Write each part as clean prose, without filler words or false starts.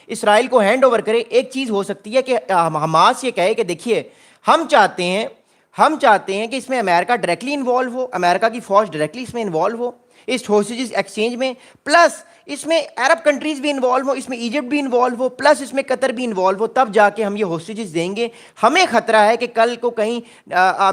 اسرائیل کو hand over کرے. ایک چیز ہو سکتی ہے کہ حماس یہ کہے کہ دیکھیے ہم چاہتے ہیں کہ اس میں امریکہ ڈائریکٹلی انوالو ہو, امریکہ کی فوج ڈائریکٹلی اس میں انوالو ہو اس ہوسٹیجز ایکسچینج میں, پلس اس میں عرب کنٹریز بھی انوالو ہو, اس میں ایجپٹ بھی انوالو ہو, پلس اس میں قطر بھی انوالو ہو, تب جا کے ہم یہ ہوسٹیجز دیں گے. ہمیں خطرہ ہے کہ کل کو کہیں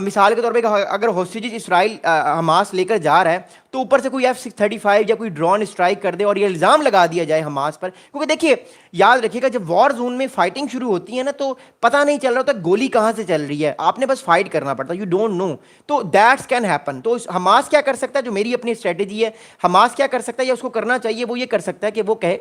مثال کے طور پہ اگر ہوسٹیجز اسرائیل حماس لے کر جا رہا ہے تو اوپر سے کوئی F-35 یا کوئی ڈرون اسٹرائک کر دے اور یہ الزام لگا دیا جائے حماس پر. کیونکہ دیکھیے یاد رکھیے گا جب وار زون میں فائٹنگ شروع ہوتی ہے نا تو پتہ نہیں چل رہا ہوتا گولی کہاں سے چل رہی ہے, آپ نے بس فائٹ کرنا پڑتا ہے, یو ڈونٹ نو. تو دیٹس کین ہیپن. تو حماس کیا کر سکتا ہے, جو میری اپنی اسٹریٹجی ہے, حماس کیا کر سکتا ہے یا اس کو کرنا چاہیے, وہ یہ کر سکتا ہے کہ وہ کہے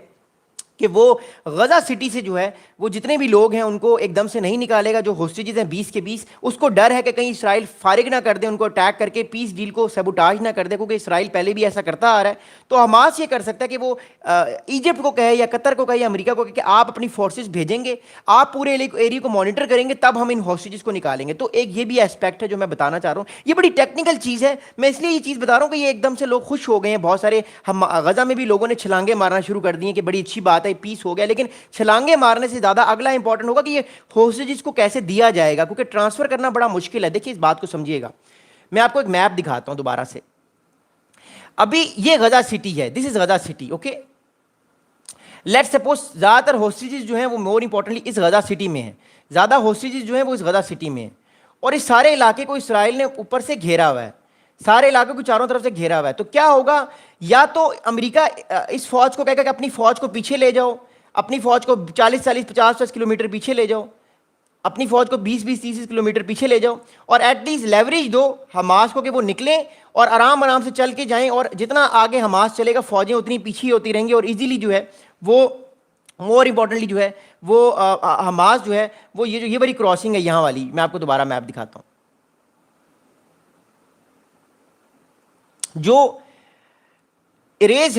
کہ وہ غزہ سٹی سے جو ہے وہ جتنے بھی لوگ ہیں ان کو ایک دم سے نہیں نکالے گا, جو ہوسٹیجز ہیں 20 کے 20, اس کو ڈر ہے کہ کہیں اسرائیل فارغ نہ کر دے, ان کو اٹیک کر کے پیس ڈیل کو سیبوٹاج نہ کر دے, کیونکہ اسرائیل پہلے بھی ایسا کرتا آ رہا ہے. تو حماس یہ کر سکتا ہے کہ وہ ایجپٹ کو کہے یا قطر کو کہے یا امریکہ کو کہے کہ آپ اپنی فورسز بھیجیں گے, آپ پورے ایریا کو مانیٹر کریں گے, تب ہم ان ہوسٹیجز کو نکالیں گے. تو ایک یہ بھی اسپیکٹ ہے جو میں بتانا چاہ رہا ہوں. یہ بڑی ٹیکنیکل چیز ہے, میں اس لیے یہ چیز بتا رہا ہوں کہ یہ ایک دم سے لوگ خوش ہو گئے ہیں, بہت سارے غزہ میں بھی لوگوں نے چھلانگے مارنا شروع کر دی ہیں کہ بڑی اچھی بات ہے, پیس ہو گیا. لیکن چھلانگے مارنے سے زیادہ اگلا امپورٹنٹ ہوگا کہ یہ ہوسٹیجز کو کیسے دیا جائے گا, کیونکہ ٹرانسفر کرنا بڑا مشکل ہے. دیکھیے اس بات کو سمجھیے گا, میں آپ کو ایک میپ دکھاتا ہوں دوبارہ سے. ابھی یہ غزہ سٹی ہے, this is Gaza city, okay. Let suppose زیادہ تر ہوسٹیجز جو ہیں وہ مور امپورٹنٹلی اس غزہ سٹی میں ہیں, زیادہ ہوسٹیجز جو ہیں وہ اس غزہ سٹی میں ہیں, اور اس سارے علاقے کو اسرائیل نے اوپر سے گھیرا ہوا ہے, سارے علاقے کو چاروں طرف سے گھیرا ہوا ہے. تو کیا ہوگا, یا تو امریکہ اس فوج کو کہے گا کہ اپنی فوج کو پیچھے لے جاؤ, اپنی فوج کو 40-50 کلومیٹر پیچھے لے جاؤ, اپنی فوج کو 20-30 کلومیٹر پیچھے لے جاؤ, اور ایٹ لیسٹ لیوریج دو حماس کو کہ وہ نکلیں اور آرام سے چل کے جائیں, اور جتنا آگے حماس چلے گا فوجیں اتنی پیچھے ہوتی رہیں گی, اور ایزیلی جو ہے وہ مور امپورٹنٹلی جو ہے وہ حماس جو ہے وہ یہ بڑی کراسنگ ہے یہاں والی, میں آپ کو دوبارہ میپ دکھاتا ہوں. جو اریز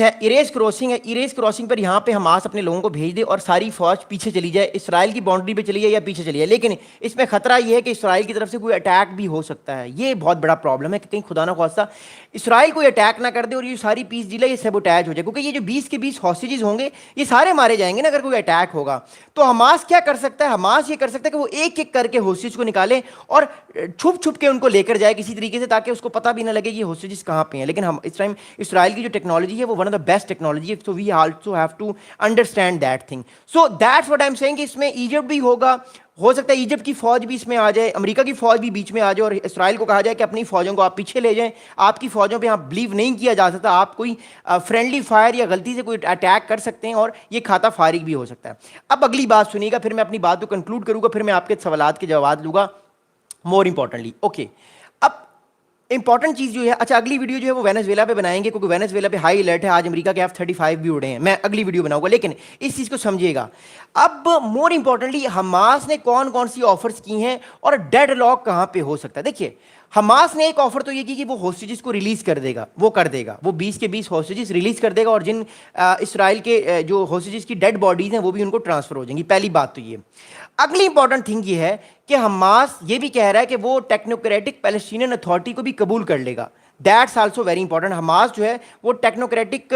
کراسنگ ہے, اریز کراسنگ پر یہاں پہ حماس اپنے لوگوں کو بھیج دے اور ساری فوج پیچھے چلی جائے, اسرائیل کی باؤنڈری پہ چلی جائے یا پیچھے چلی جائے. لیکن اس میں خطرہ یہ ہے کہ اسرائیل کی طرف سے کوئی اٹیک بھی ہو سکتا ہے, یہ بہت بڑا پرابلم ہے کہ کہیں خدا نہ خواستہ اسرائیل کوئی اٹیک نہ کر دے اور یہ ساری پیس ڈیل ہے یہ سیبوٹیج ہو جائے, کیونکہ یہ جو 20 کے 20 ہاسٹیجز ہوں گے یہ سارے مارے جائیں گے نا اگر کوئی اٹیک ہوگا. تو حماس کیا کر سکتا ہے, حماس یہ کر سکتا ہے کہ وہ ایک ایک کر کے ہاسٹیج کو نکالے اور چھپ چھپ کے ان کو لے کر جائے کسی طریقے سے, تاکہ اس کو پتہ بھی نہ لگے یہ ہاسٹیجز کہاں پہ ہیں. لیکن ہم اس ٹائم اسرائیل کی جو ٹیکنالوجی ہے وہ one of the best technology ہے, so we also have to understand that thing. So that's what I'm saying کہ اس میں ایجپٹ بھی ہوگا, ہو سکتا ہے ایجپٹ کی فوج بھی اس میں آ جائے, امریکہ کی فوج بھی بیچ میں آ جائے, اور اسرائیل کو کہا جائے کہ اپنی فوجوں کو آپ پیچھے لے جائیں, آپ کی فوجوں پہ آپ بلیو نہیں کیا جا سکتا, آپ کوئی فرینڈلی فائر یا غلطی سے کوئی اٹیک کر سکتے ہیں اور یہ کھاتا فارغ بھی ہو سکتا ہے. اب اگلی بات سنیے گا, پھر میں اپنی بات کو کنکلوڈ کروں گا, پھر میں آپ کے سوالات کے جواب دوں گا مور امپورٹنٹلی. اوکے, اب امپورٹنٹ چیز جو ہے, اچھا اگلی ویڈیو جو ہے وہ وینزویلا پہ بنائیں گے, کیونکہ وینزویلا پہ ہائی الرٹ ہے, آج امریکہ کے F-35 بھی اڑے ہیں, میں اگلی ویڈیو بناؤں گا. لیکن اس چیز کو سمجھیے گا. اب مور امپورٹنٹلی حماس نے کون کون سی آفرز کی ہیں اور ڈیڈ لاک کہاں پہ ہو سکتا ہے. دیکھیے حماس نے ایک آفر تو یہ کی کہ وہ ہوسٹیجز کو ریلیز کر دے گا, وہ کر دے گا, وہ 20 کے 20 ہوسٹیجز ریلیز کر دے گا, اور جن اسرائیل کے جو ہوسٹیجز کی ڈیڈ باڈیز ہیں وہ بھی ان کو ٹرانسفر ہو جائیں گی. پہلی بات تو یہ. اگلی امپورٹنٹ تھنگ یہ ہے کہ حماس یہ بھی کہہ رہا ہے کہ وہ ٹیکنوکریٹک پیلسٹینین اتھارٹی کو بھی قبول کر لے گا. That's also very important. Hamas جو ہے وہ ٹیکنوکریٹک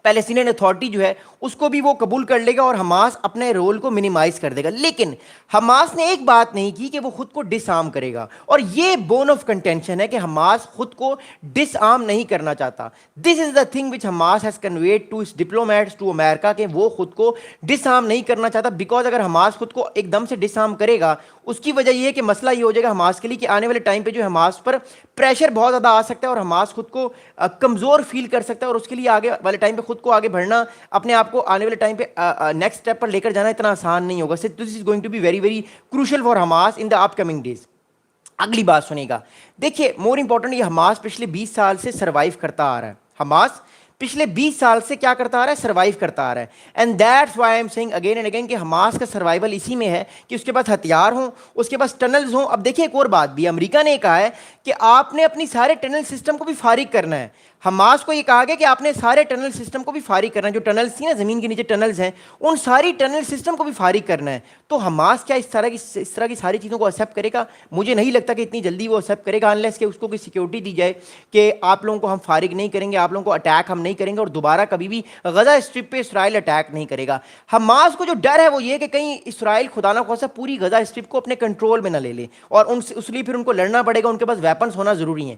پیلسٹینین اتھارٹی جو ہے اس کو بھی وہ قبول کر لے گا, اور حماس اپنے رول کو منیمائز کر دے گا. لیکن حماس نے ایک بات نہیں کی کہ وہ خود کو ڈس آرم کرے گا, اور یہ بون آف کنٹینشن ہے کہ حماس خود کو ڈس آرم نہیں کرنا چاہتا. This is the thing which Hamas has conveyed to its diplomats to امریکہ, کہ وہ خود کو ڈس آرم نہیں کرنا چاہتا. بیکاز اگر حماس خود کو ایک دم سے ڈس آرم کرے گا, اس کی وجہ یہ ہے کہ مسئلہ یہ ہو جائے گا حماس کے لیے کہ آنے والے ٹائم پہ جو حماس پر پریشر بہت زیادہ آ سکتا ہے, اور حماس خود کو کمزور فیل کر سکتا ہے, اور اس کے لیے آگے والے ٹائم پہ خود کو آگے بڑھنا, اپنے آپ کو آنے والے ٹائم پہ نیکسٹ اسٹیپ پر لے کر جانا اتنا آسان نہیں ہوگا. This is going to be very very crucial for Hamas in the upcoming days. اگلی بات سنیے گا. دیکھیے مور امپورٹنٹ, یہ حماس پچھلے 20 سال سے سروائیو کرتا آ رہا ہے. حماس پچھلے 20 سال سے کیا کرتا آ رہا ہے, سروائیو کرتا آ رہا ہے. And that's why I am seeing again and again کہ حماس کا سروائیول اسی میں ہے کہ اس کے پاس ہتھیار ہوں, اس کے پاس ٹنلز ہوں. اب دیکھیے ایک اور بات بھی, امریکہ نے کہا ہے کہ آپ نے اپنی سارے ٹنل سسٹم کو بھی فارغ کرنا ہے. حماس کو یہ کہا گیا کہ آپ نے سارے ٹنل سسٹم کو بھی فارغ کرنا ہے، جو ٹنلز تھی نا زمین کے نیچے ٹنلز ہیں ان ساری ٹنل سسٹم کو بھی فارغ کرنا ہے. تو حماس کیا اس طرح کی ساری چیزوں کو ایکسیپٹ کرے گا؟ مجھے نہیں لگتا کہ اتنی جلدی وہ ایکسیپٹ کرے گا، انلیس کہ اس کو کوئی سیکیورٹی دی جائے کہ آپ لوگوں کو ہم فارغ نہیں کریں گے، آپ لوگوں کو اٹیک ہم نہیں کریں گے اور دوبارہ کبھی بھی غزہ اسٹرپ پہ اسرائیل اٹیک نہیں کرے گا. حماس کو جو ڈر ہے وہ یہ کہ کہیں اسرائیل خدا نہ خواستہ پوری غزہ اسٹرپ کو اپنے کنٹرول میں نہ لے لے، اور اس لیے پھر ان کو لڑنا پڑے گا، ان کے پاس ویپنز ہونا ضروری ہیں.